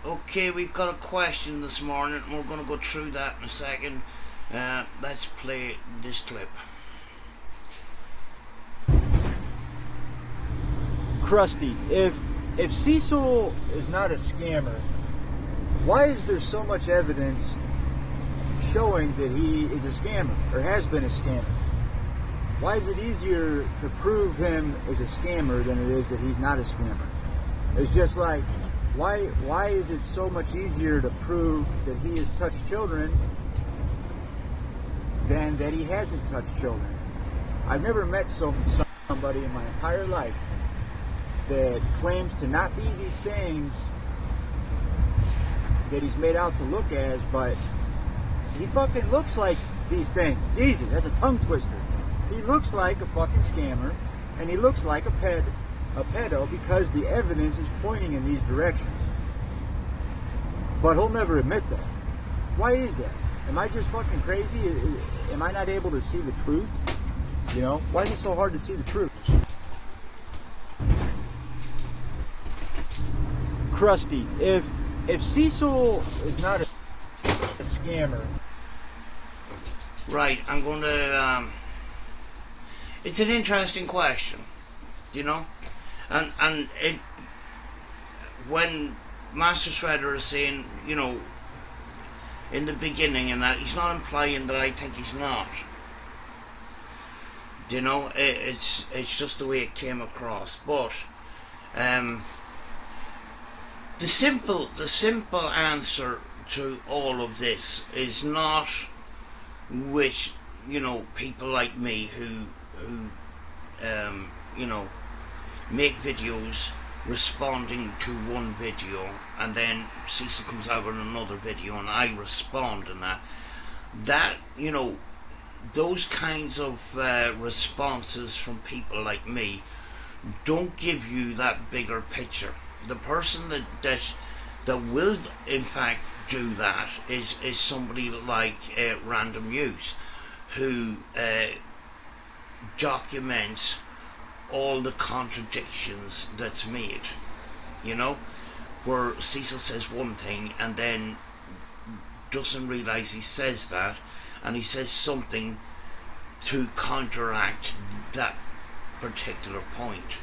Okay, we've got a question this morning, and we're going to go through that in a second. Let's play this clip. Krusty, if Cecil is not a scammer, why is there so much evidence showing that he is a scammer or has been a scammer? Why is it easier to prove him as a scammer than it is that he's not a scammer? It's just like, why is it so much easier to prove that he has touched children than that he hasn't touched children? I've never met somebody in my entire life that claims to not be these things that he's made out to look as, but he fucking looks like these things. Jesus, that's a tongue twister. He looks like a fucking scammer, and he looks like a pedo because the evidence is pointing in these directions. But he'll never admit that. Why is that? Am I just fucking crazy? Am I not able to see the truth? You know, why is it so hard to see the truth? Krusty, if Cecil is not a scammer, Right, I'm going to. It's an interesting question, you know, and it when Master Shredder is saying, you know, in the beginning, and that he's not implying that I think he's not. You know, it's just the way it came across, but. The simple answer to all of this is not which, you know, people like me who you know, make videos responding to one video, and then Cecil comes out with another video and I respond, and that you know, those kinds of responses from people like me don't give you that bigger picture. The person that will in fact do that is somebody like Random Use, who documents all the contradictions that's made, you know, where Cecil says one thing and then doesn't realise he says that, and he says something to counteract that particular point,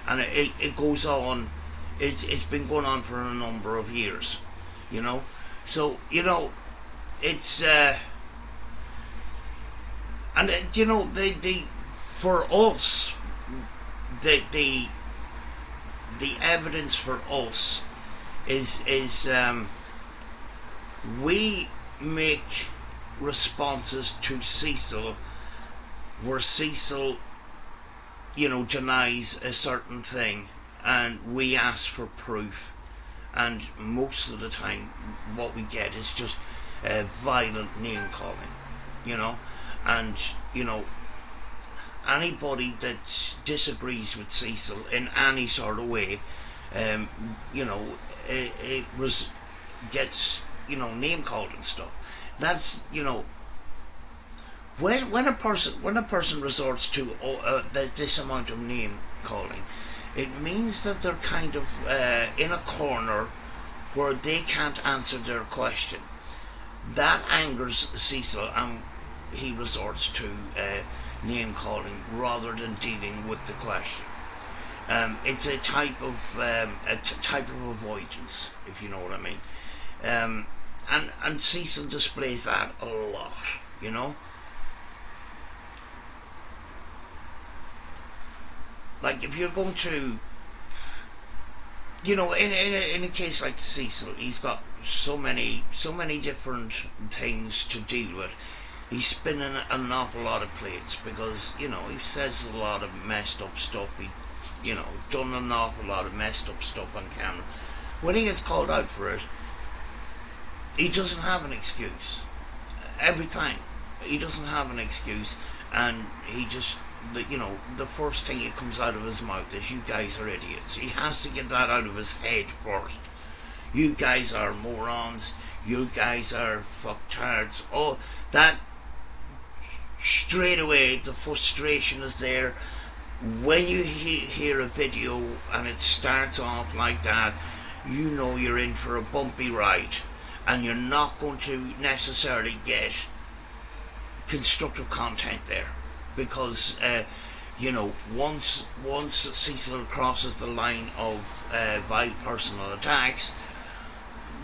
and it goes on. It's been going on for a number of years, you know. So, you know, it's and you know, the for us, the evidence for us is we make responses to Cecil where Cecil, you know, denies a certain thing, and we ask for proof, and most of the time what we get is just violent name calling, you know. And you know, anybody that disagrees with Cecil in any sort of way, you know, gets, you know, name called and stuff. That's, you know, when a person resorts to this amount of name calling, it means that they're kind of in a corner where they can't answer their question. That angers Cecil, and he resorts to name calling rather than dealing with the question. It's a type of avoidance, if you know what I mean. And Cecil displays that a lot, you know. Like, if you're going to, you know, in a case like Cecil, he's got so many different things to deal with. He's spinning an awful lot of plates because, you know, he says a lot of messed up stuff. He, you know, done an awful lot of messed up stuff on camera. When he gets called out for it, he doesn't have an excuse. Every time, he doesn't have an excuse, and he just, you know, the first thing that comes out of his mouth is, "You guys are idiots." He has to get that out of his head first. You guys are morons. You guys are fucktards. Oh, that straight away, the frustration is there. When you hear a video and it starts off like that, you know you're in for a bumpy ride, and you're not going to necessarily get constructive content there, because once Cecil crosses the line of vile personal attacks,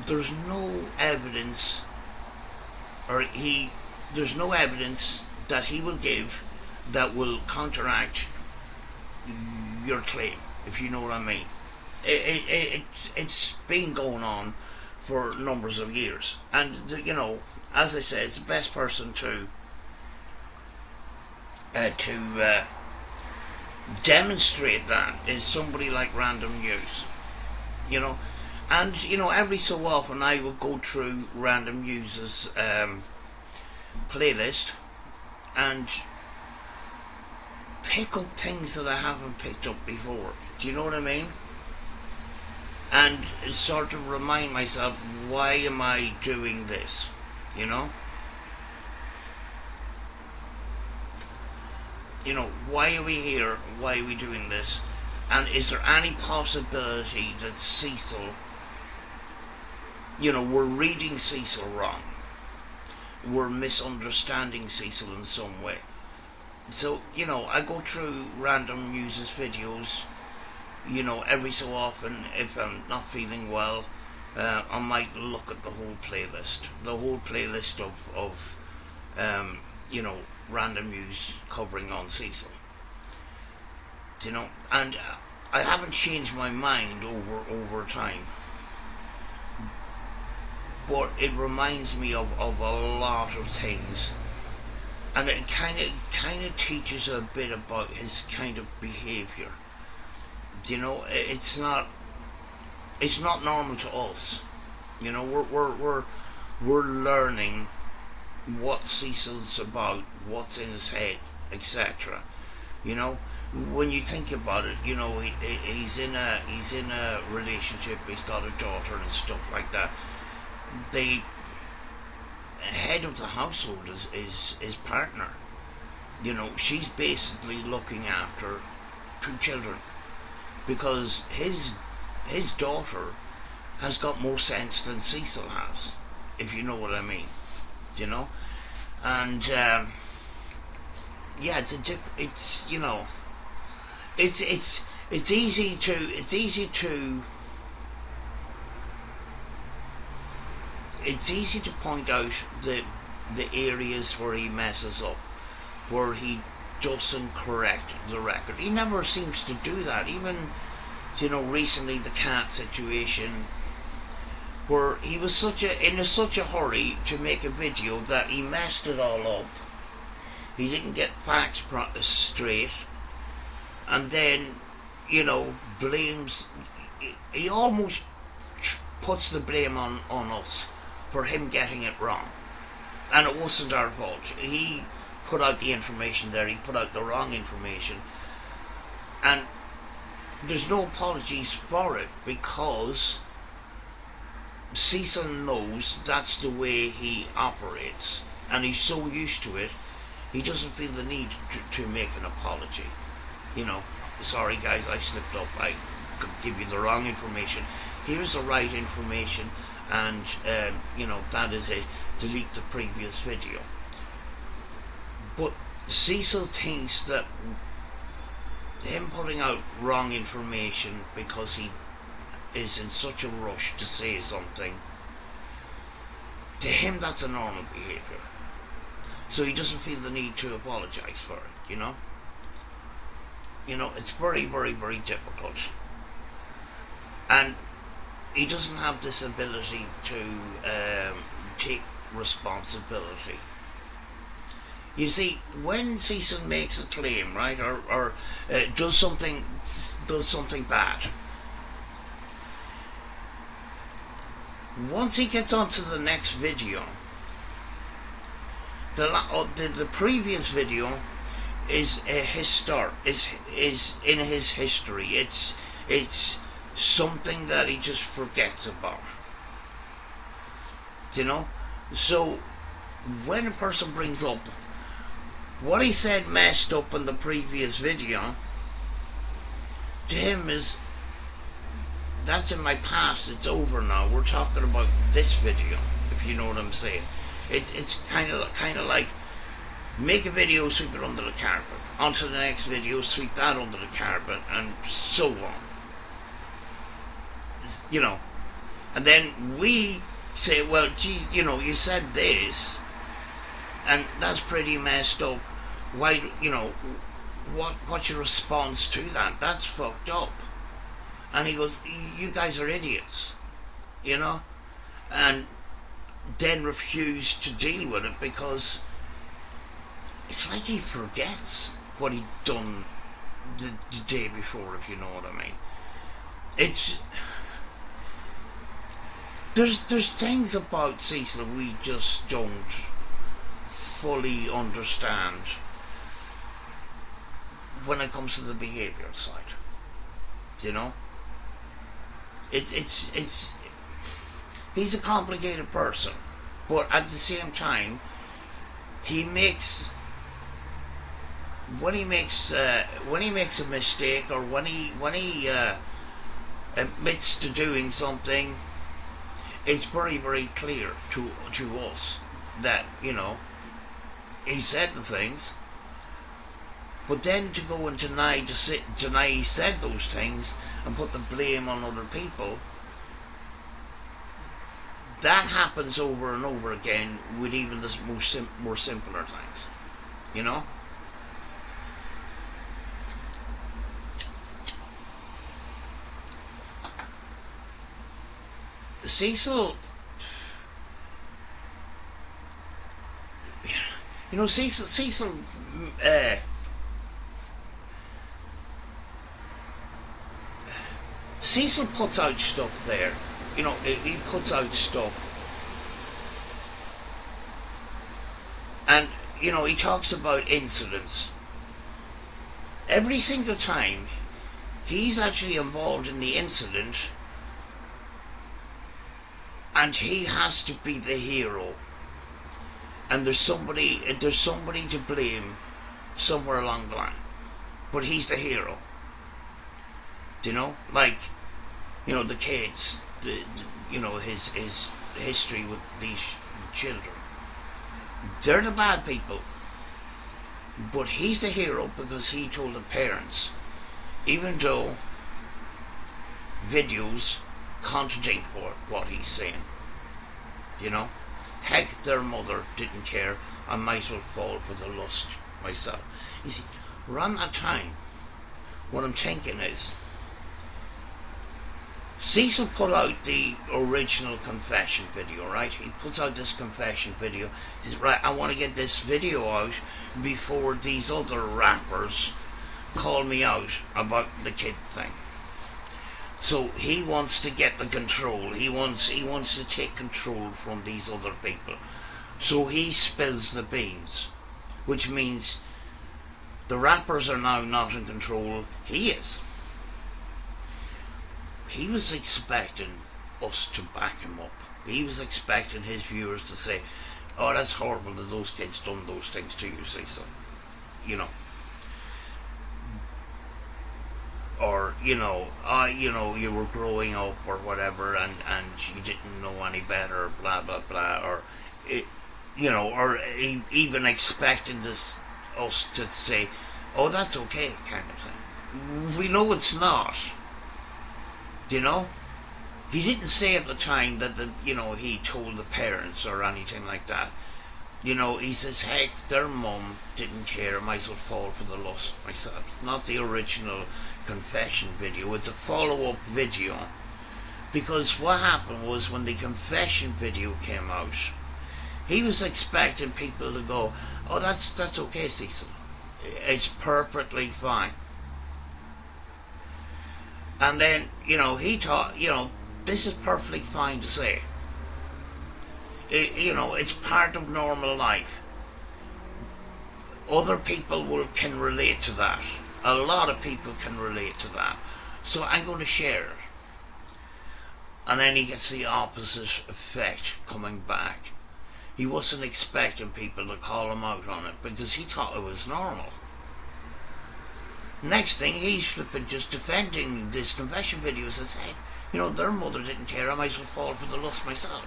there's no evidence, there's no evidence that he will give that will counteract your claim, if you know what I mean. It's been going on for numbers of years, and as I say, it's the best person to demonstrate that is somebody like Random News, and every so often I will go through Random News's playlist and pick up things that I haven't picked up before. Do you know what I mean? And sort of remind myself, why am I doing this? Why are we here? Why are we doing this? And is there any possibility that Cecil, we're reading Cecil wrong? We're misunderstanding Cecil in some way. So, I go through Random News's videos, every so often. If I'm not feeling well, I might look at the whole playlist. The whole playlist of Random News covering on Cecil. And I haven't changed my mind over time. But it reminds me of a lot of things. And it kind of teaches a bit about his kind of behaviour. It's not normal to us. We're learning what Cecil's about, what's in his head, etc. When you think about it, he's in a relationship. He's got a daughter and stuff like that. The head of the household is his partner. She's basically looking after 2 children, because his daughter has got more sense than Cecil has, if you know what I mean. And yeah, it's easy to point out the areas where he messes up, where he doesn't correct the record. He never seems to do that. Even recently, the cat situation, where he was in such a hurry to make a video that he messed it all up. He didn't get facts straight, and then blames. He almost puts the blame on us for him getting it wrong, and it wasn't our fault. He put out the information there. He put out the wrong information, and there's no apologies for it, because Cecil knows that's the way he operates, and he's so used to it, he doesn't feel the need to make an apology. Sorry guys, I slipped up, I could give you the wrong information, here's the right information, and that is it, delete the previous video. But Cecil thinks that him putting out wrong information because he is in such a rush to say something, to him that's a normal behaviour. So he doesn't feel the need to apologise for it, it's very, very, very difficult. And he doesn't have this ability to take responsibility. You see, when Cecil makes a claim, right, or does something bad, once he gets onto the next video, the previous video is is in his history. It's something that he just forgets about. So when a person brings up what he said messed up in the previous video, to him is that's in my past. It's over now. We're talking about this video, if you know what I'm saying. It's kind of like make a video, sweep it under the carpet. Onto the next video, sweep that under the carpet, and so on. You know, and then we say, well, gee, you know, you said this, and that's pretty messed up. Why, you know, what's your response to that? That's fucked up. And he goes, you guys are idiots, you know, and then refused to deal with it because it's like he forgets what he'd done the day before, if you know what I mean. It's there's things about Cecil we just don't fully understand when it comes to the behavioural side. You know, it's he's a complicated person, but at the same time, he makes when he makes a mistake, or when he admits to doing something, it's very, very clear to us that, you know, he said the things. But then to go and deny he said those things and put the blame on other people, that happens over and over again with even the more simpler things, you know. Cecil, you know, Cecil Cecil puts out stuff there. You know, he puts out stuff, and you know, he talks about incidents. Every single time he's actually involved in the incident, and he has to be the hero, and there's somebody to blame somewhere along the line, but he's the hero. Do you know, like, you know, the kids, you know, his history with these children, they're the bad people, but he's the hero because he told the parents, even though videos contradict what he's saying. You know, heck, their mother didn't care. I might as well fall for the lust myself. You see, around that time, what I'm thinking is, Cecil put out the original confession video, right? He puts out this confession video. He says, right, I want to get this video out before these other rappers call me out about the kid thing. So he wants to get the control. He wants to take control from these other people. So he spills the beans, which means the rappers are now not in control. He is. He was expecting us to back him up. He was expecting his viewers to say, oh, that's horrible that those kids done those things to you, Cecil. You know. Or, you know, you were growing up or whatever, and you didn't know any better, blah, blah, blah. Or, you know, or even expecting us to say, oh, that's okay, kind of thing. We know it's not. You know, he didn't say at the time that he told the parents or anything like that. You know, he says, heck, their mum didn't care. I might as well fall for the lust myself. Not the original confession video. It's a follow-up video. Because what happened was, when the confession video came out, he was expecting people to go, oh, that's okay, Cecil. It's perfectly fine. And then, you know, he thought, you know, this is perfectly fine to say. You know, it's part of normal life. Other people can relate to that. A lot of people can relate to that. So I'm going to share it. And then he gets the opposite effect coming back. He wasn't expecting people to call him out on it because he thought it was normal. Next thing, he's flipping just defending this confession video. Says, hey, You know, their mother didn't care. I might as well fall for the lust myself.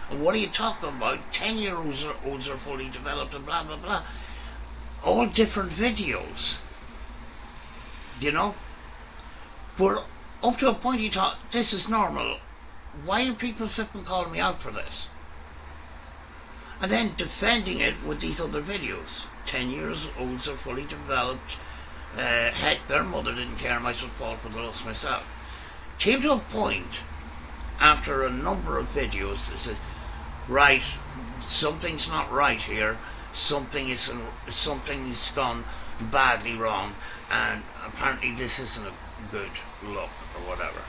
And what are you talking about? 10-year-olds are fully developed and blah blah blah. All different videos. You know? But up to a point you thought, this is normal. Why are people flipping calling me out for this? And then defending it with these other videos. 10-year-olds are fully developed. Heck, their mother didn't care. I might as well fall for the lust myself. Came to a point after a number of videos that says, right, something's not right here. Something's gone badly wrong, and apparently this isn't a good look or whatever.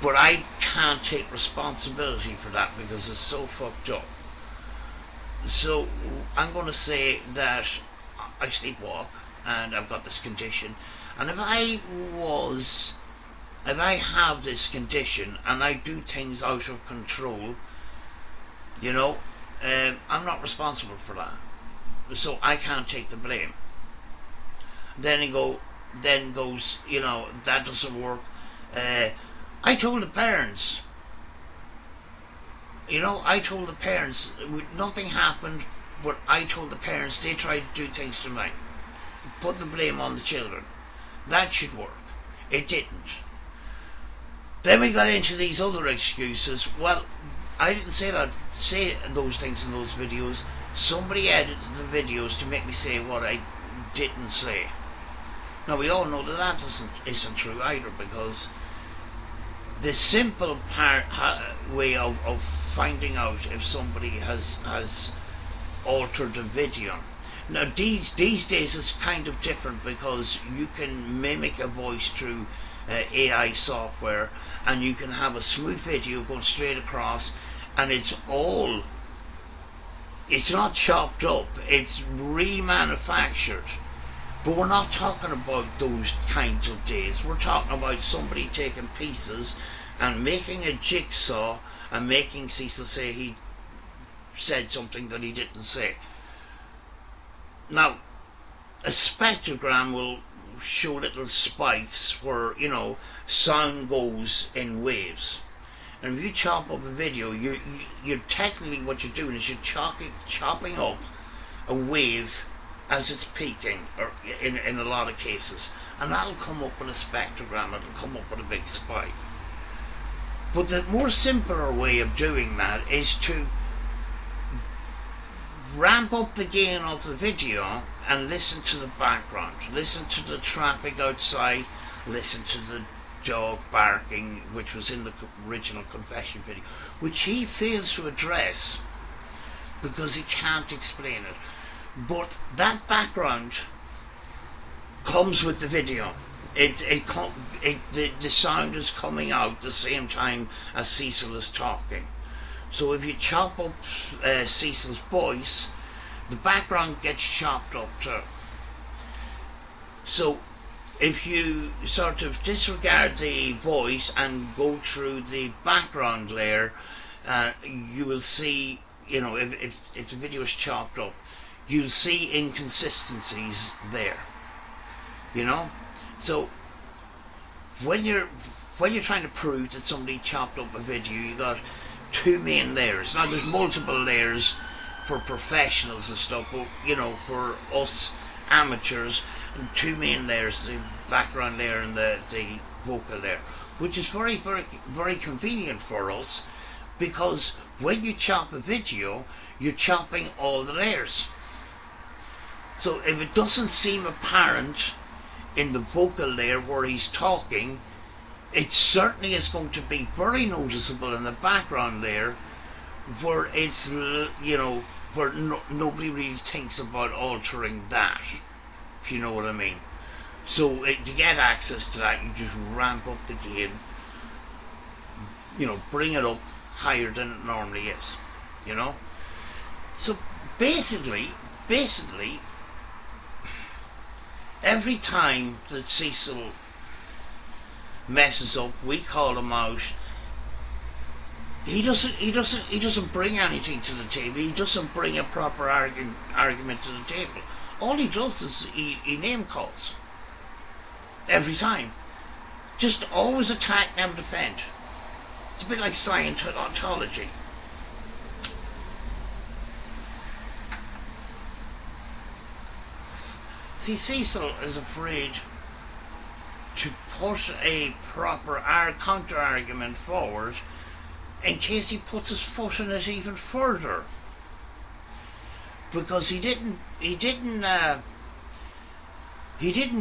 But I can't take responsibility for that because it's so fucked up. So I'm going to say that I sleepwalk and I've got this condition, and if I have this condition and I do things out of control, you know, I'm not responsible for that. So I can't take the blame. Then goes, you know, that doesn't work. I told the parents. You know, I told the parents, nothing happened, but I told the parents they tried to do things to me. Put the blame on the children. That should work. It didn't. Then we got into these other excuses. Well, I didn't say those things in those videos. Somebody edited the videos to make me say what I didn't say. Now we all know that isn't true either, because the simple way of finding out if somebody has altered a video. Now these days it's kind of different because you can mimic a voice through AI software, and you can have a smooth video going straight across, and it's not chopped up, it's remanufactured. But we're not talking about those kinds of days. We're talking about somebody taking pieces and making a jigsaw and making Cecil say he said something that he didn't say. Now, a spectrogram will show little spikes where, you know, sound goes in waves. And if you chop up a video, you're technically, what you're doing is you're chopping up a wave as it's peaking, or in a lot of cases, and that'll come up in a spectrogram. It'll come up with a big spike. But the more simpler way of doing that is to ramp up the gain of the video and listen to the background, listen to the traffic outside, listen to the dog barking, which was in the original confession video, which he fails to address because he can't explain it. But that background comes with the video. The sound is coming out the same time as Cecil is talking. So if you chop up Cecil's voice, the background gets chopped up too. So if you sort of disregard the voice and go through the background layer, you will see, you know, if the video is chopped up, you'll see inconsistencies there, you know. So when you're trying to prove that somebody chopped up a video, you got two main layers. Now there's multiple layers for professionals and stuff, but you know, for us amateurs, and two main layers: the background layer and the vocal layer, which is very, very, very convenient for us, because when you chop a video, you're chopping all the layers. So if it doesn't seem apparent in the vocal layer where he's talking, it certainly is going to be very noticeable in the background layer, where it's, you know, where nobody really thinks about altering that, if you know what I mean. So to get access to that, you just ramp up the gain, you know, bring it up higher than it normally is, you know. So basically, every time that Cecil messes up, we call him out. He doesn't bring anything to the table. He doesn't bring a proper argument to the table. All he does is he name calls. Every time. Just always attack, never defend. It's a bit like Scientology. See, Cecil is afraid to put a proper counter argument forward in case he puts his foot in it even further, because he didn't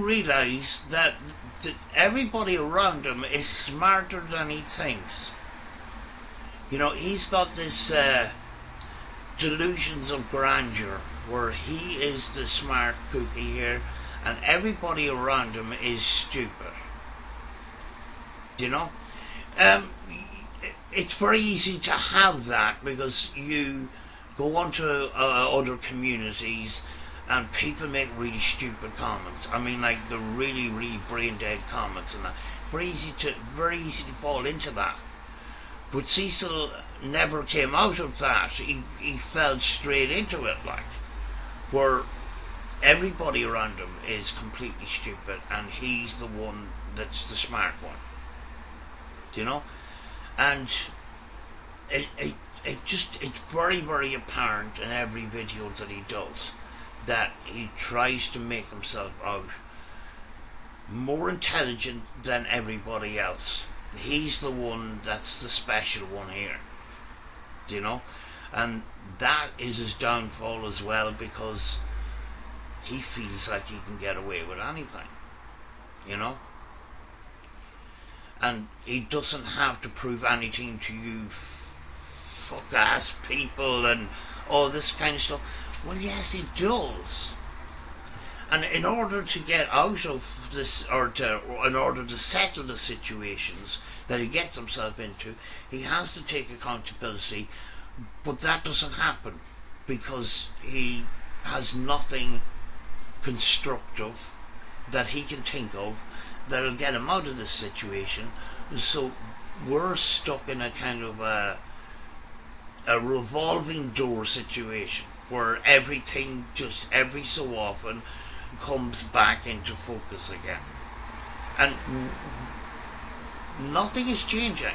realise that everybody around him is smarter than he thinks. You know, he's got this delusions of grandeur where he is the smart cookie here and everybody around him is stupid. You know? It's very easy to have that because you go onto other communities and people make really stupid comments. I mean, like the really, really brain dead comments and that. Very easy to fall into that. But Cecil never came out of that. He fell straight into it, like, where everybody around him is completely stupid and he's the one that's the smart one. Do you know? And it's very, very apparent in every video that he does that he tries to make himself out more intelligent than everybody else. He's the one that's the special one here. Do you know? And that is his downfall as well, because he feels like he can get away with anything. You know? And he doesn't have to prove anything to you fuck ass people and all this kind of stuff. Well, yes, he does. And in order to get out of this, in order to settle the situations that he gets himself into, he has to take accountability. But that doesn't happen because he has nothing constructive that he can think of that'll get him out of this situation. So we're stuck in a kind of a revolving door situation where everything just every so often comes back into focus again, and nothing is changing.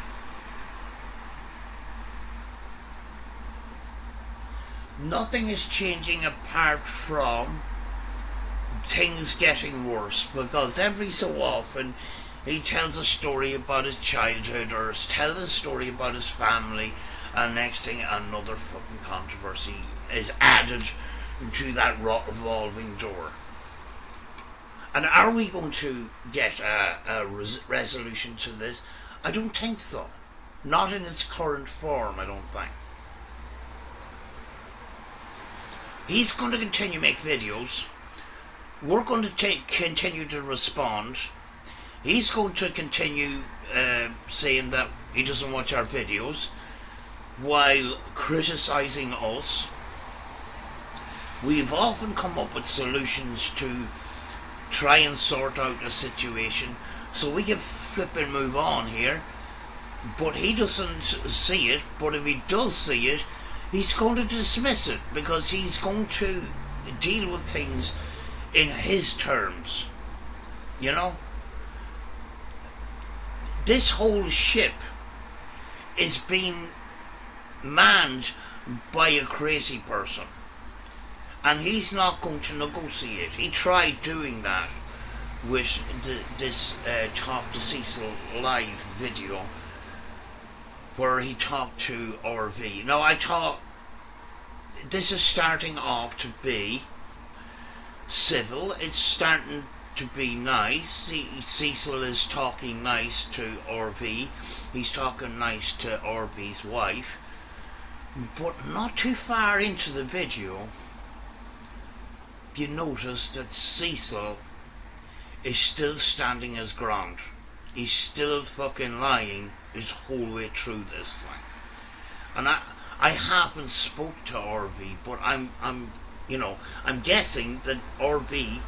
Nothing is changing apart from things getting worse, because every so often he tells a story about his childhood or tells a story about his family, and next thing another fucking controversy is added to that revolving door. And are we going to get a resolution to this? I don't think so. Not in its current form, I don't think. He's going to continue to make videos. We're going to continue to respond. He's going to continue saying that he doesn't watch our videos while criticising us. We've often come up with solutions to try and sort out a situation so we can flip and move on here, but he doesn't see it. But if he does see it, he's going to dismiss it because he's going to deal with things in his terms. You know, this whole ship is being manned by a crazy person, and he's not going to negotiate. He tried doing that with this Talk to Cecil live video where he talked to RV. Now I thought this is starting off to be civil. It's starting to be nice. Cecil is talking nice to RV. He's talking nice to RV's wife. But not too far into the video, you notice that Cecil is still standing his ground. He's still fucking lying his whole way through this thing. And I haven't spoke to RV, but I'm guessing that RV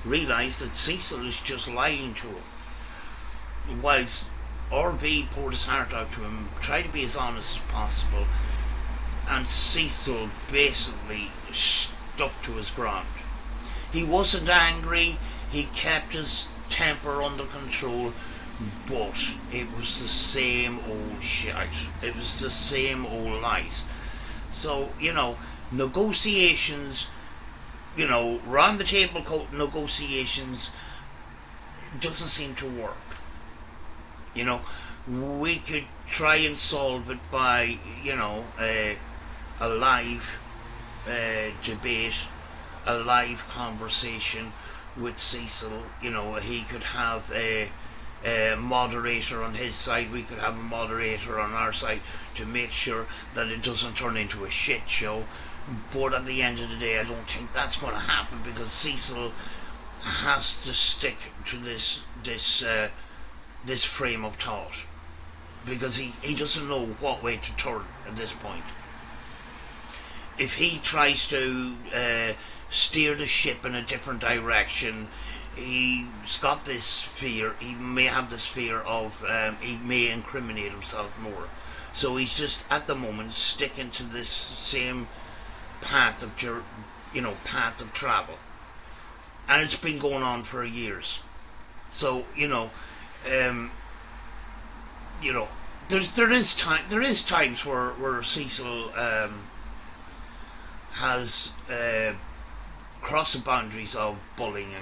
realised that Cecil is just lying to him. Whilst RV poured his heart out to him, tried to be as honest as possible, and Cecil basically stuck to his ground. He wasn't angry, he kept his temper under control, but it was the same old shit. It was the same old lies. So, negotiations, round the table negotiations doesn't seem to work. We could try and solve it by, a live debate, a live conversation with Cecil. He could have a moderator on his side, we could have a moderator on our side to make sure that it doesn't turn into a shit show. But at the end of the day, I don't think that's going to happen, because Cecil has to stick to this frame of thought, because he doesn't know what way to turn at this point. If he tries to steer the ship in a different direction, he's got this fear. He may have this fear of he may incriminate himself more. So he's just at the moment sticking to this same path of travel, and it's been going on for years. So there is times where Cecil has crossed the boundaries of bullying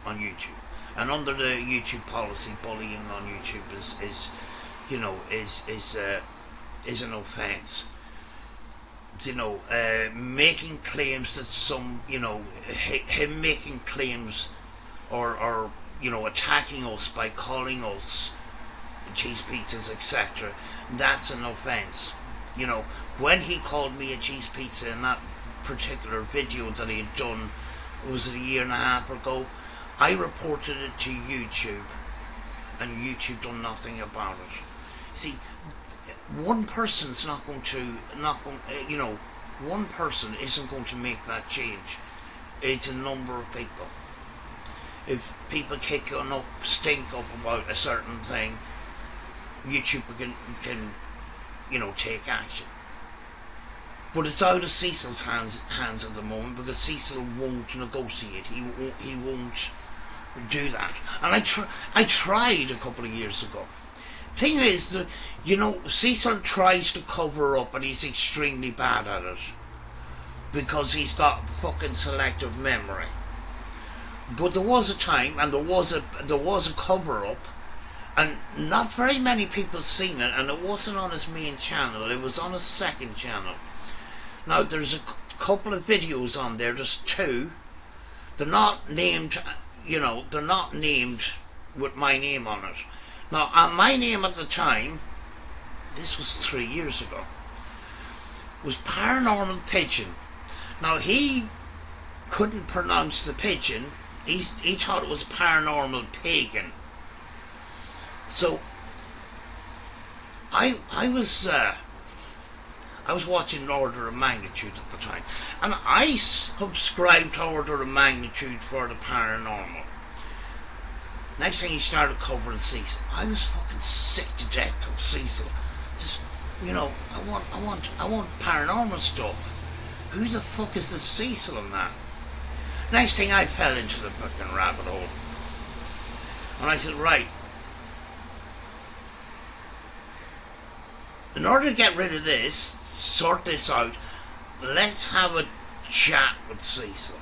on YouTube, and under the YouTube policy, bullying on YouTube is an offence. Making claims that him making claims or attacking us by calling us cheese pizzas, etc. That's an offence. When he called me a cheese pizza in that particular video that he had done, was it a year and a half ago, I reported it to YouTube, and YouTube done nothing about it. See, one person's one person isn't going to make that change. It's a number of people. If people kick up, stink up about a certain thing, YouTube can take action. But it's out of Cecil's hands at the moment, because Cecil won't negotiate. He won't do that. And I tried a couple of years ago. Thing is that Cecil tries to cover up, and he's extremely bad at it, because he's got fucking selective memory. But there was a time, and there was a cover up, and not very many people seen it, and it wasn't on his main channel. It was on his second channel. Now there's a couple of videos on there. There's two. They're not named. They're not named with my name on it. Now, my name at the time, this was 3 years ago, was Paranormal Pigeon. Now, he couldn't pronounce the pigeon. He thought it was Paranormal Pagan. So, I was watching Order of Magnitude at the time, and I subscribed to Order of Magnitude for the paranormal. Next thing he started covering Cecil, I was fucking sick to death of Cecil. Just, I want paranormal stuff. Who the fuck is the Cecil in that? Next thing I fell into the fucking rabbit hole. And I said, right, in order to get rid of this, sort this out, let's have a chat with Cecil.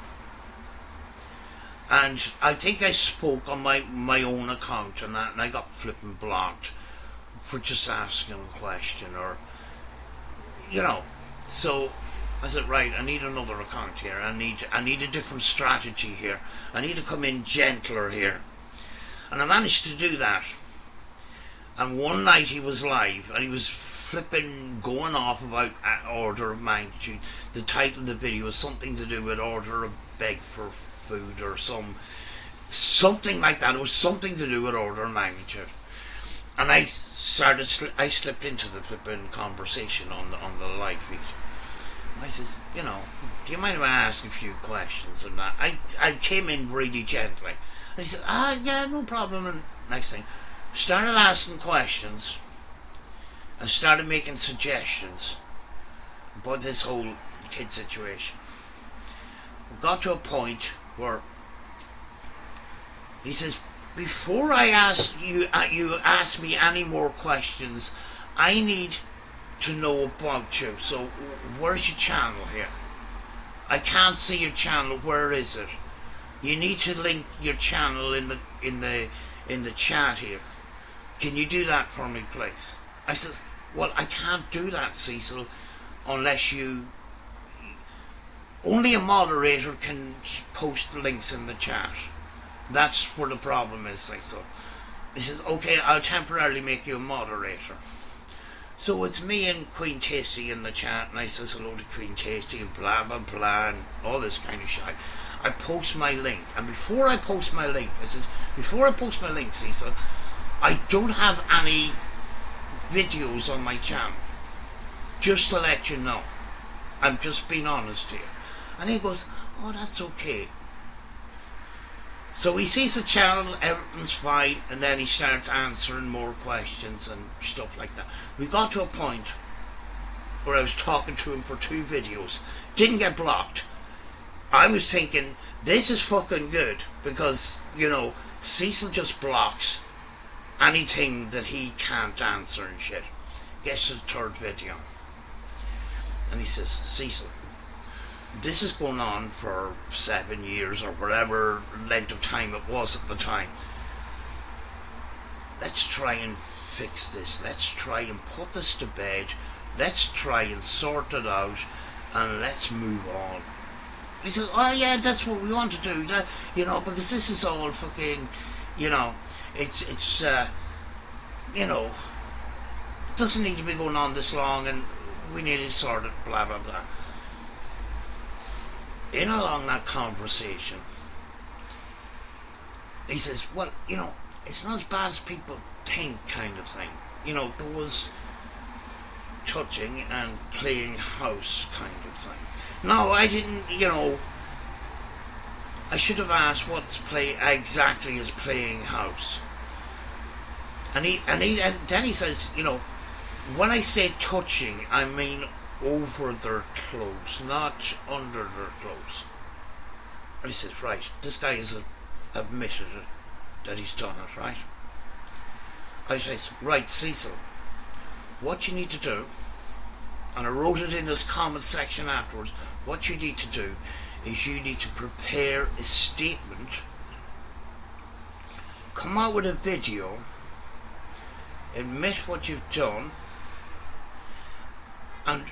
And I think I spoke on my own account and that, and I got flipping blocked for just asking a question, or So I said, right, I need another account here. I need a different strategy here. I need to come in gentler here. And I managed to do that. And one night he was live, and he was flipping going off about Order of Magnitude. The title of the video was something to do with Order of Beg for Food or something like that. It was something to do with Order of Magnitude. And I slipped into the flipping conversation on the live feed. I says, do you mind if I ask a few questions and that? I came in really gently. And he said, yeah, no problem. And next thing, started asking questions and started making suggestions about this whole kid situation. We got to a point where he says, before I ask you, you ask me any more questions, I need to know about you. So, where's your channel here? I can't see your channel. Where is it? You need to link your channel in the chat here. Can you do that for me, please? I says, well, I can't do that, Cecil, unless you. Only a moderator can post links in the chat. That's where the problem is, Cecil. He says, okay, I'll temporarily make you a moderator. So it's me and Queen Tasty in the chat, and I says hello to Queen Tasty and blah blah blah and all this kind of shit. I post my link, and before I post my link, Cecil, I don't have any videos on my channel. Just to let you know. I'm just being honest here. And he goes, oh, that's okay. So he sees the channel, everything's fine, and then he starts answering more questions and stuff like that. We got to a point where I was talking to him for 2 videos. Didn't get blocked. I was thinking, this is fucking good, because, you know, Cecil just blocks anything that he can't answer and shit. Gets to the 3rd video. And he says, Cecil, this is going on for 7 years or whatever length of time it was at the time. Let's try and fix this. Let's try and put this to bed. Let's try and sort it out, and let's move on. He says, oh yeah, that's what we want to do. That, you know, because this is all fucking, you know, it's you know, it doesn't need to be going on this long, and we need to sort it, blah blah blah. In along that conversation, he says, well, you know, it's not as bad as people think, kind of thing. You know, there was touching and playing house, kind of thing. No, I didn't, you know, I should have asked what's exactly is playing house. And then he says, you know, when I say touching, I mean over their clothes, not under their clothes. And he says, right, this guy has admitted it, that he's done it, right? I says, right, Cecil, what you need to do, and I wrote it in his comment section afterwards, what you need to do is you need to prepare a statement, come out with a video, admit what you've done, and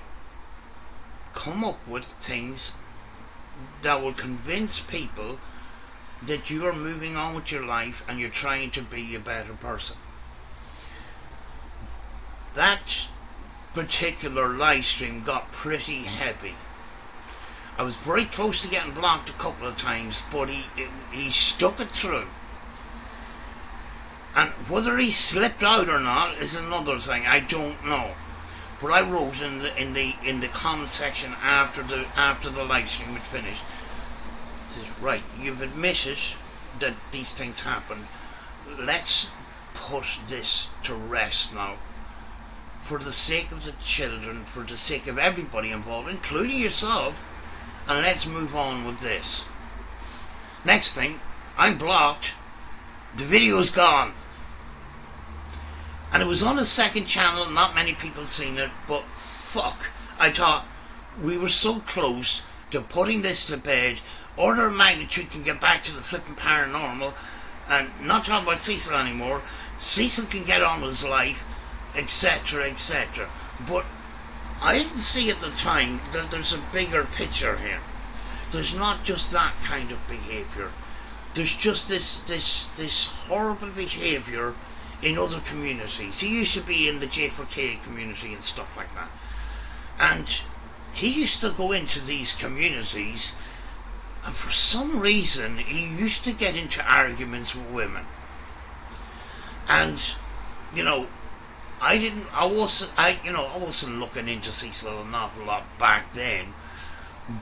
come up with things that will convince people that you are moving on with your life and you're trying to be a better person. That particular live stream got pretty heavy. I was very close to getting blocked a couple of times, but he stuck it through. And whether he slipped out or not is another thing. I don't know. But I wrote in the comment section after the live stream had finished. He says, right, you've admitted that these things happen. Let's put this to rest now. For the sake of the children, for the sake of everybody involved, including yourself, and let's move on with this. Next thing, I'm blocked. The video's gone. And it was on a second channel, not many people seen it, but fuck. I thought we were so close to putting this to bed, order of magnitude can get back to the flipping paranormal, and not talk about Cecil anymore. Cecil can get on with his life, etc, etc. But I didn't see at the time that there's a bigger picture here. There's not just that kind of behaviour. There's just this horrible behaviour in other communities. He used to be in the J4K community and stuff like that. And he used to go into these communities, and for some reason he used to get into arguments with women. And, you know, I wasn't looking into Cecil an awful lot back then.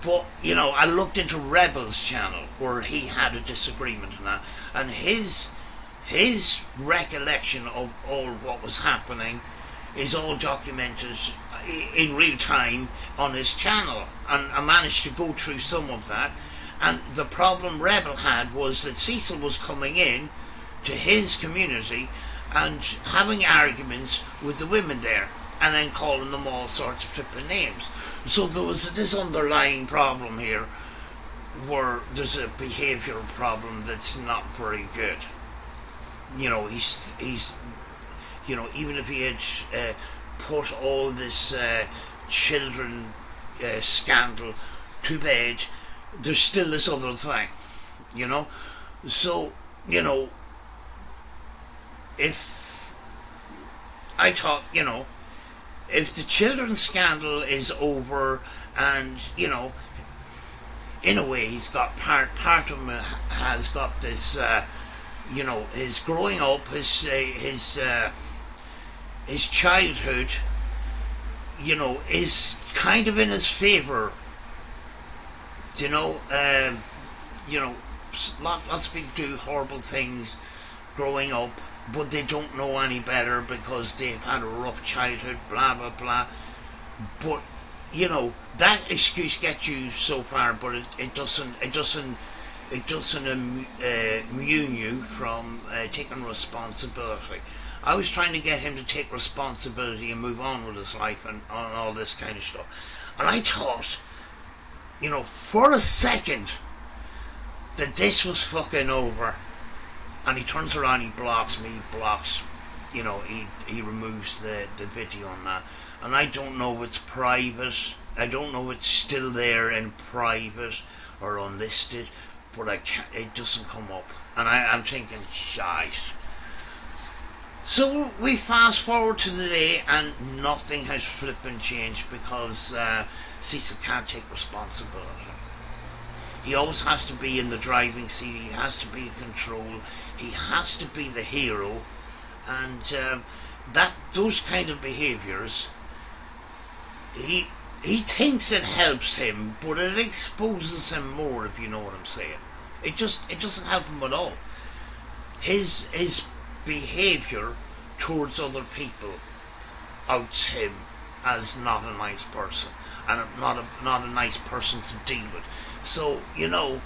But, you know, I looked into Rebel's channel where he had a disagreement and that, and his recollection of all what was happening is all documented in real time on his channel, and I managed to go through some of that. And the problem Rebel had was that Cecil was coming in to his community and having arguments with the women there, and then calling them all sorts of flipping names. So there was this underlying problem here where there's a behavioural problem that's not very good. You know, he's you know, even if he had put all this children scandal to bed, there's still this other thing, you know. So, you know, if I thought, you know, if the children scandal is over, and, you know, in a way he's got part of him has got this, you know, his growing up, his childhood, you know, is kind of in his favour. You know, lots of people do horrible things growing up, but they don't know any better because they've had a rough childhood, blah blah blah. But, you know, that excuse gets you so far, but it doesn't immune you from taking responsibility. I was trying to get him to take responsibility and move on with his life and all this kind of stuff. And I thought, you know, for a second, that this was fucking over. And he turns around, he blocks me, you know, he removes the video on that. And I don't know if it's private, I don't know if it's still there in private or unlisted, but it doesn't come up. And I'm thinking, shite. So we fast forward to today, and nothing has flipping changed because Cecil can't take responsibility. He always has to be in the driving seat, he has to be in control, he has to be the hero, and those kind of behaviours, he thinks it helps him, but it exposes him more, if you know what I'm saying. It doesn't help him at all. His behaviour towards other people outs him as not a nice person, and not a nice person to deal with. So, you know,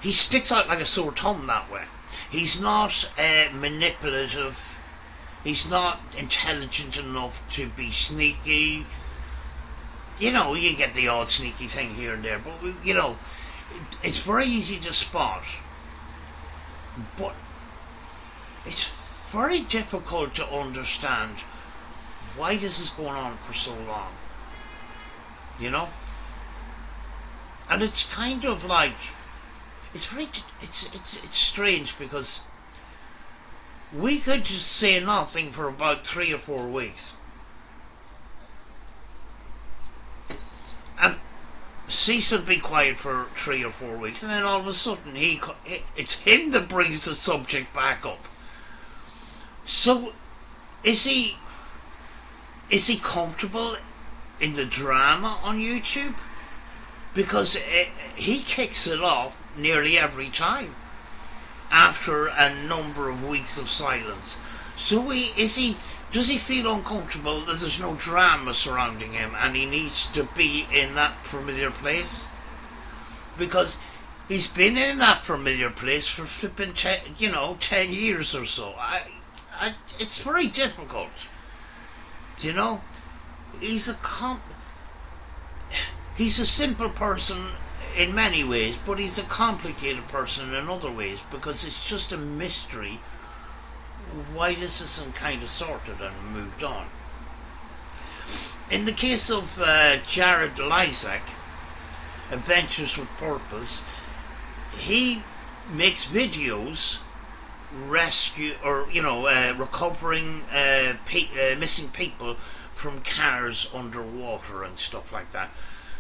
he sticks out like a sore thumb that way. He's not manipulative, he's not intelligent enough to be sneaky. You know, you get the odd sneaky thing here and there, but, you know, it's very easy to spot. But it's very difficult to understand why this is going on for so long. You know? And it's kind of like, it's strange because we could just say nothing for about 3 or 4 weeks. And Cecil would be quiet for 3 or 4 weeks, and then all of a sudden it's him that brings the subject back up. So is he comfortable in the drama on YouTube? Because he kicks it off nearly every time after a number of weeks of silence. So does he feel uncomfortable that there's no drama surrounding him and he needs to be in that familiar place? Because he's been in that familiar place for flipping 10 years or so. It's very difficult. You know, he's a simple person in many ways, but he's a complicated person in other ways, because it's just a mystery why this isn't kind of sorted and moved on. In the case of Jared Lysak, Adventures with Purpose, he makes videos recovering missing people from cars underwater and stuff like that.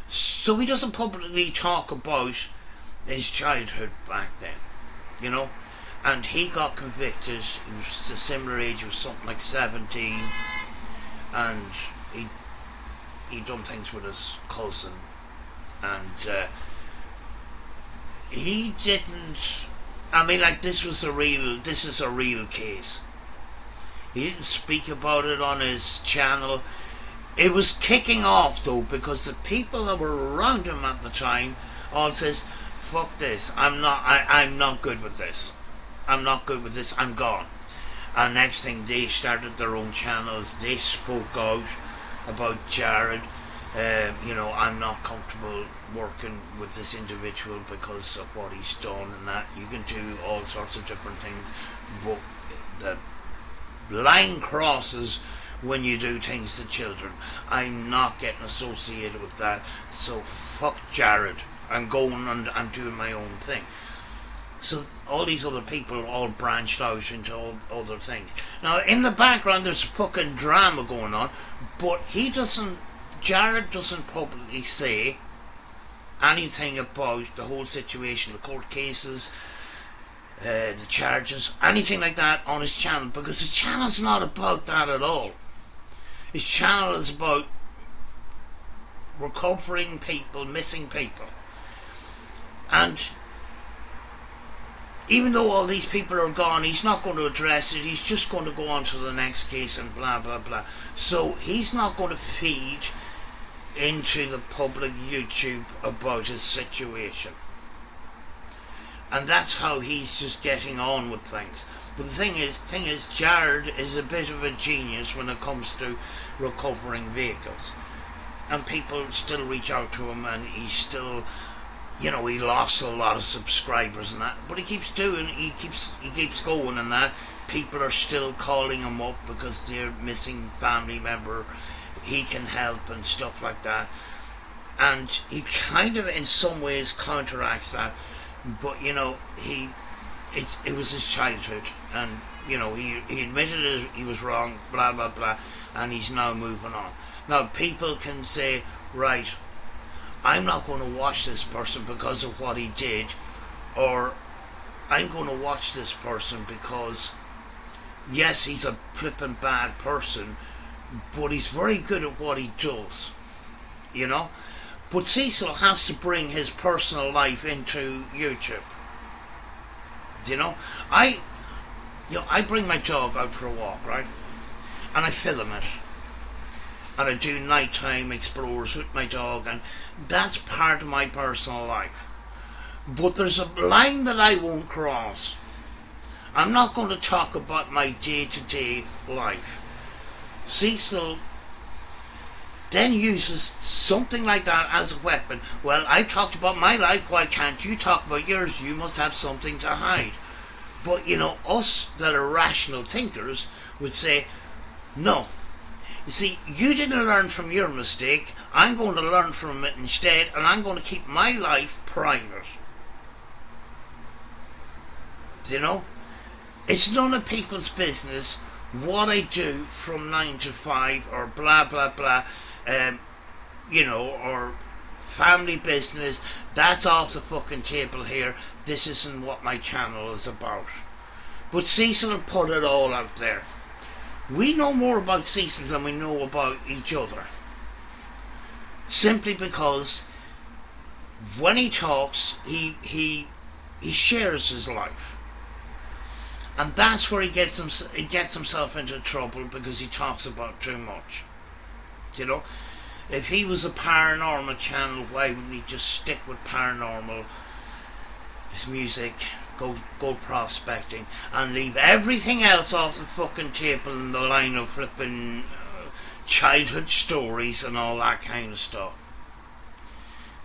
So he doesn't publicly talk about his childhood back then, you know. And he got convicted. He was a similar age, he was something like 17, and he done things with his cousin, and he didn't. I mean, like, this is a real case. He didn't speak about it on his channel. It was kicking off though, because the people that were around him at the time all says, "Fuck this! I'm not good with this." I'm not good with this, I'm gone. And next thing, they started their own channels, they spoke out about Jared. I'm not comfortable working with this individual because of what he's done and that. You can do all sorts of different things, but the line crosses when you do things to children. I'm not getting associated with that, so fuck Jared. I'm going and I'm doing my own thing. So all these other people all branched out into all other things. Now in the background there's fucking drama going on, but Jared doesn't publicly say anything about the whole situation, the court cases, the charges, anything like that on his channel, because his channel's not about that at all. His channel is about recovering people, missing people. And even though all these people are gone, he's not going to address it. He's just going to go on to the next case and blah blah blah. So he's not going to feed into the public YouTube about his situation. And that's how he's just getting on with things. But the thing is, Jared is a bit of a genius when it comes to recovering vehicles. And people still reach out to him, and he's still, he lost a lot of subscribers and that, but he keeps going and that. People are still calling him up because they're missing family member he can help and stuff like that. And he kind of in some ways counteracts that, but it was his childhood, and he admitted it, he was wrong, blah blah blah, and he's now moving on. Now people can say, right, I'm not going to watch this person because of what he did, or I'm going to watch this person because yes, he's a flippin' bad person, but he's very good at what he does, But Cecil has to bring his personal life into YouTube. I bring my dog out for a walk, right? And I film it. And I do nighttime explorers with my dog, and that's part of my personal life. But there's a line that I won't cross. I'm not going to talk about my day-to-day life. Cecil then uses something like that as a weapon. Well, I talked about my life, why can't you talk about yours? You must have something to hide. But us that are rational thinkers would say, no. You see, you didn't learn from your mistake, I'm going to learn from it instead, and I'm going to keep my life private. It's none of people's business what I do from 9 to 5 or blah blah blah, or family business. That's off the fucking table here. This isn't what my channel is about. But Cecil put it all out there. We know more about Cecil than we know about each other. Simply because when he talks, he shares his life. And that's where he gets himself into trouble, because he talks about too much. If he was a paranormal channel, why wouldn't he just stick with paranormal, his music, go prospecting, and leave everything else off the fucking table in the line of flipping childhood stories and all that kind of stuff?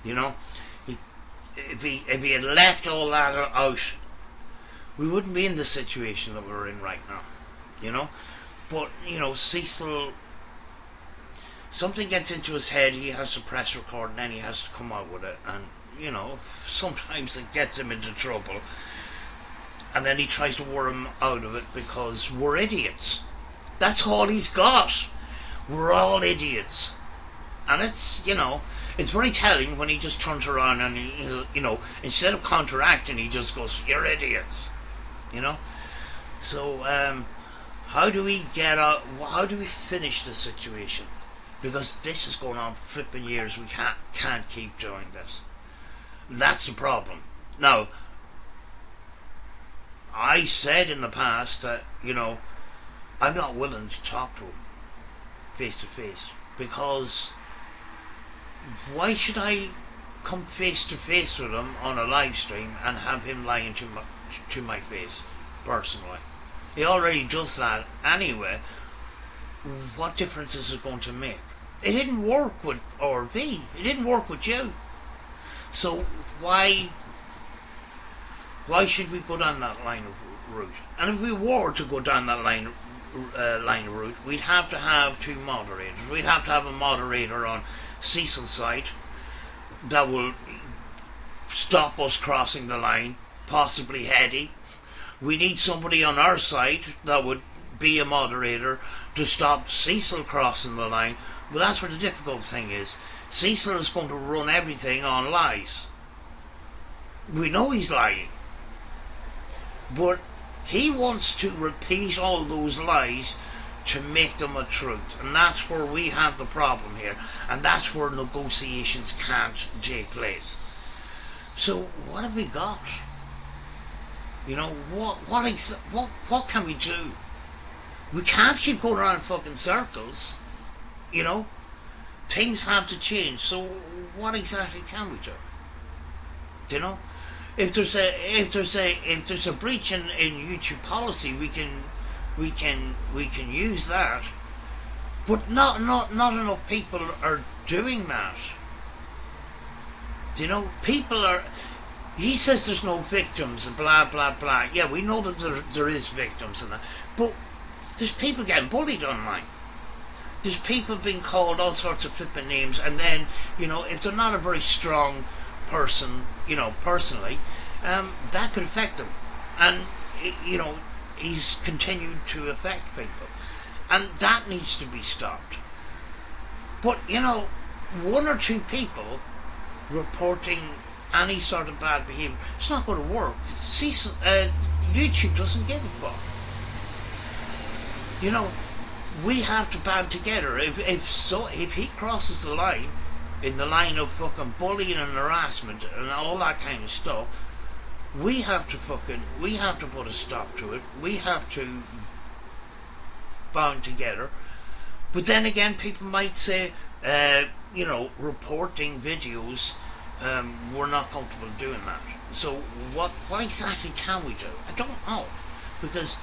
If he had left all that out, we wouldn't be in the situation that we're in right now, But, Cecil, something gets into his head, he has to press record, and then he has to come out with it, and, sometimes it gets him into trouble, and then he tries to worm out of it because we're idiots. That's all he's got. We're all idiots. And it's, it's very telling when he just turns around and, instead of counteracting, he just goes, you're idiots. So how do we get out? How do we finish the situation? Because this is going on for flipping years. We can't keep doing this. That's the problem. Now, I said in the past that I'm not willing to talk to him face to face, because why should I come face to face with him on a live stream and have him lying to my face? personally. He already does that anyway. What difference is it going to make? It didn't work with RV. It didn't work with you. So why should we go down that line of route? And if we were to go down that line of route, we'd have to have two moderators. We'd have to have a moderator on Cecil's side that will stop us crossing the line, possibly Hetty. We need somebody on our side that would be a moderator to stop Cecil crossing the line. But that's where the difficult thing is. Cecil is going to run everything on lies. We know he's lying. But he wants to repeat all those lies to make them a truth. And that's where we have the problem here. And that's where negotiations can't take place. So what have we got? You know, what can we do? We can't keep going around in fucking circles. You know? Things have to change. So what exactly can we do? Do you know? If there's a breach in YouTube policy, we can use that. But not enough people are doing that. Do you know? People are. He says there's no victims and blah blah blah. Yeah, we know that there is victims and that, but there's people getting bullied online. There's people being called all sorts of flipping names, and then, you know, if they're not a very strong person, you know, personally, that could affect them. And, you know, he's continued to affect people. And that needs to be stopped. But, you know, one or two people reporting any sort of bad behaviour, it's not going to work. YouTube doesn't give a fuck. You know, we have to band together. If he crosses the line, in the line of fucking bullying and harassment and all that kind of stuff, we have to put a stop to it. We have to band together. But then again, people might say, you know, reporting videos, we're not comfortable doing that. So what exactly can we do? I don't know, because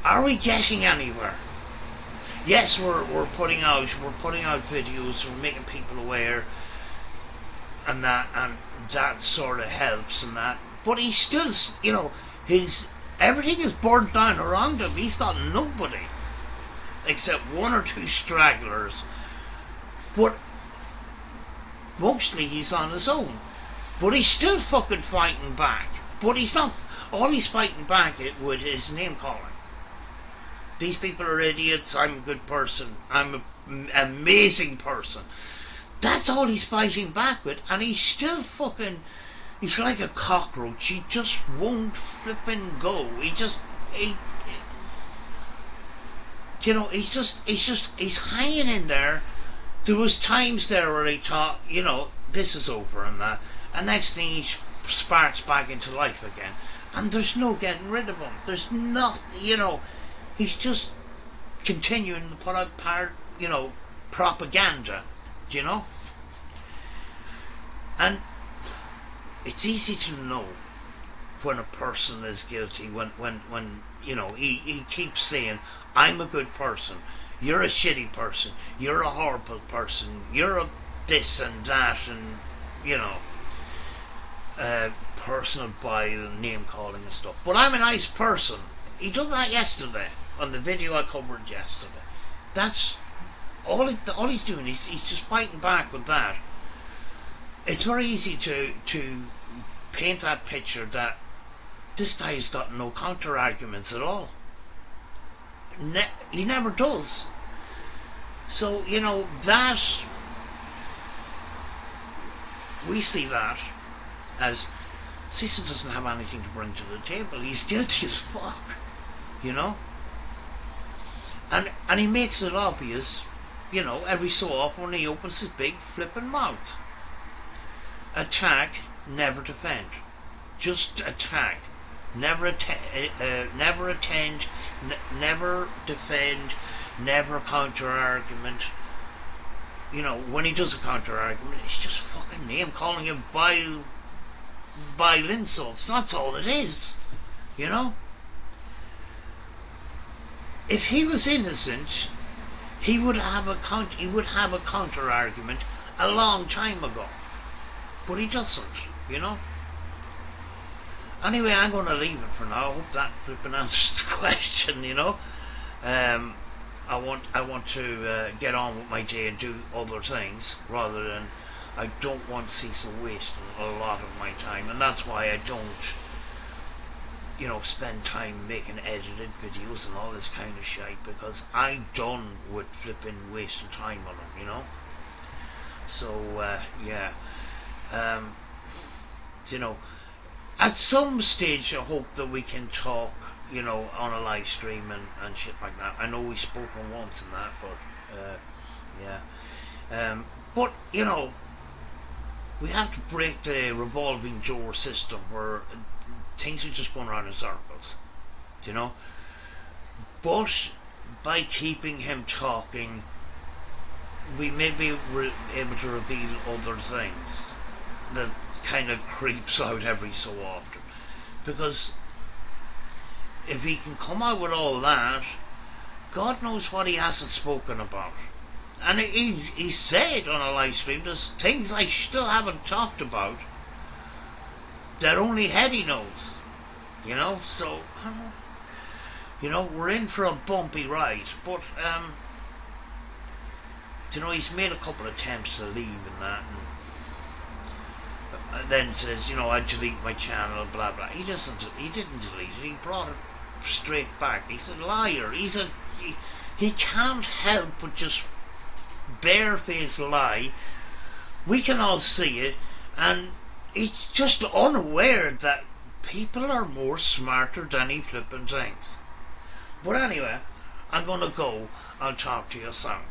are we getting anywhere? Yes, we're putting out videos, we're making people aware, and that sort of helps and that. But he's still, you know, everything is burnt down around him. He's got nobody except one or two stragglers. But mostly he's on his own. But he's still fucking fighting back. But he's not. All he's fighting back with his name calling. These people are idiots. I'm a good person. I'm an amazing person. That's all he's fighting back with, and he's still fucking. He's like a cockroach. He just won't flipping go. You know, he's hanging in there. There was times there where he thought, you know, this is over and that, and next thing he sparks back into life again, and there's no getting rid of him. There's nothing, you know. He's just continuing to put out propaganda, you know? And it's easy to know when a person is guilty when you know, he keeps saying, I'm a good person, you're a shitty person, you're a horrible person, you're a this and that, and, you know, personal bile, name calling and stuff. But I'm a nice person. He did that yesterday on the video I covered yesterday. That's all he's doing. He's just fighting back with that. It's very easy to paint that picture that this guy's got no counter arguments at all. He never does. So, you know, that we see that as Cecil doesn't have anything to bring to the table. He's guilty as fuck, you know. And he makes it obvious, you know, every so often when he opens his big flipping mouth. Attack, never defend. Just attack. Never never attend, never defend, never counter argument. You know, when he does a counter argument, it's just fucking name calling him vile, vile insults. That's all it is, you know. If he was innocent, he would have a counter argument a long time ago, but he doesn't, you know. Anyway, I'm going to leave it for now. I hope that flipping answers the question, you know. I want to get on with my day and do other things rather than. I don't want Cecil wasting a lot of my time, and that's why I don't, you know, spend time making edited videos and all this kind of shit, because I'm done with flipping wasting time on them, you know. So yeah, you know, at some stage I hope that we can talk, you know, on a live stream and shit like that. I know we've spoken once in that, but yeah, but you know, we have to break the revolving door system where things are just going around in circles, you know. But by keeping him talking, we may be able to reveal other things that kind of creeps out every so often. Because if he can come out with all that, God knows what he hasn't spoken about. And he said on a live stream, there's things I still haven't talked about that only Hetty knows, you know. So, you know, we're in for a bumpy ride. But you know, he's made a couple of attempts to leave and that, and then says, you know, I delete my channel, blah blah. He didn't delete it. He brought it straight back. He's a liar. He can't help but just barefaced lie. We can all see it, and he's just unaware that people are more smarter than he flipping thinks. But anyway, I'm gonna go. I'll talk to you soon.